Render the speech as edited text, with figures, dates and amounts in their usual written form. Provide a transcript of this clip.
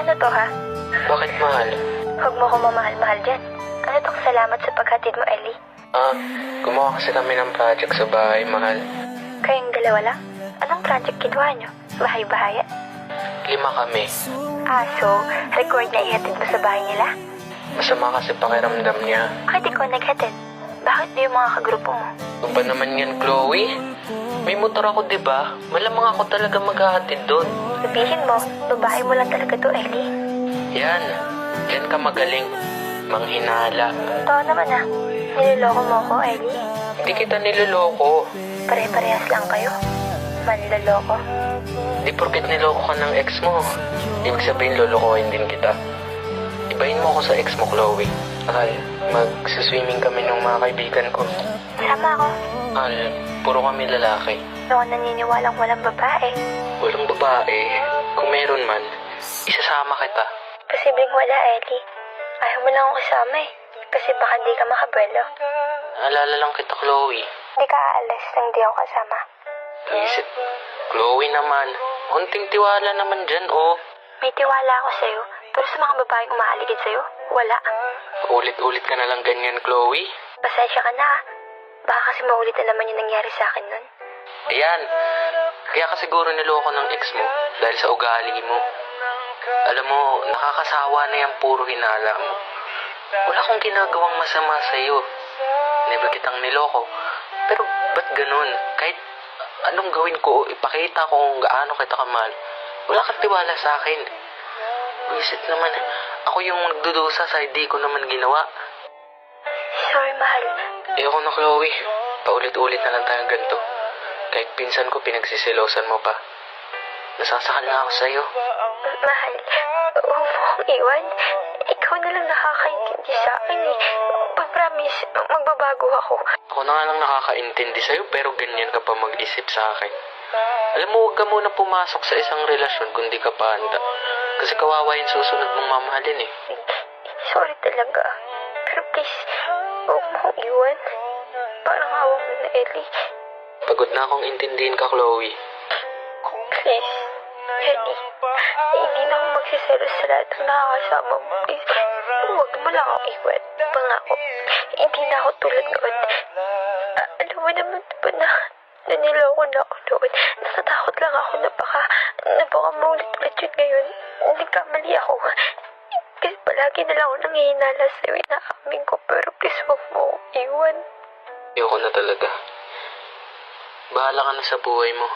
Ano to ha? Bakit mahal? Huwag mo ko mamahal-mahal dyan. Ano tong salamat sa paghatid mo, Ellie? Gumawa kasi kami ng project sa bahay, mahal. Kayong dalawa lang? Anong project ginawa nyo? Bahay-bahaya? 5 kami. So, record na ihatid mo sa bahay nila? Masama kasi pakiramdam niya. Bakit ikaw naghatid? Bakit di yung mga kagrupo mo? Ano ba naman yan, Chloe? May motor ako, diba? Malamang ako talaga maghahatid doon. Sabihin mo, babae mo lang talaga to, Ellie. Yan. Yan ka magaling. Manghinala. Totoo naman ah. Niloloko mo ko, Ellie. Hindi kita niloloko. Pare-parehas lang kayo. Manloloko. Di porket niloko ka ng ex mo. Ibig sabihin lolokohin din kita. Ibahin mo ako sa ex mo, Chloe. Mag-swimming kami ng mga kaibigan ko. Sama ako. Puro kami lalaki. Ako naniniwalang walang babae. Walang babae. Kung meron man, isasama kita. Posibleng wala, Ellie. Ayaw mo lang ako kasama eh. Kasi baka di ka makabuelo. Naalala lang kita, Chloe. Di ka aalis nang di ako kasama. Isip, Chloe naman. Konting tiwala naman dyan, oh. May tiwala ako sa'yo. Pero sa mga babaeng umaaligid sa'yo, wala. Ulit-ulit ka na lang ganyan, Chloe. Pasensya ka na. Baka kasi maulit na naman yung nangyari sa akin nun. Ayan. Kaya ka siguro niloko ng ex mo dahil sa ugali mo. Alam mo, nakakasawa na yung puro hinala mo. Wala akong ginagawang masama sa'yo. Never kitang niloko. Pero ba't ganun? Kahit anong gawin ko, ipakita ko kung gaano kita kamahal. Wala kang tiwala sa akin. Visit naman, ako yung nagdudusa sa hindi ko naman ginawa. Sorry, mahal. Ayoko na, Chloe. Paulit-ulit na lang tayong ganito. Kahit pinsan ko, pinagsisilosan mo pa. Nasasakal na ako sa'yo. Mahal, huwag mo akong iwan. Ikaw na lang nakakaintindi sa akin eh. Pag-promise, magbabago ako. Ako na nga lang nakakaintindi sa'yo, pero ganyan ka pa mag-isip sa akin. Alam mo, huwag ka muna pumasok sa isang relasyon kung di ka pa handa. Kasi kawawa yung susunod mong mamahalin eh. Sorry talaga. Pero please, huwag mo akong iwan. Parang awa mo na, Ellie. Pagod na akong intindihin ka, Chloe. Please, Ellie. Hindi na ako magsiselos sa lahat ng nakakasama mo. Please, huwag mo lang akong iwan. Pangako, hindi na ako tulad noon. Alam mo naman ba na naniloko na ako noon. Natatakot lang ako na baka maulit-ulit yun ngayon. Nagkamali ako. Kasi palagi na lang ako nangihinala sa'yo. Inaamin ko, pero please huwag mo akong iwan. Ayoko na talaga. Bahala ka na sa buhay mo.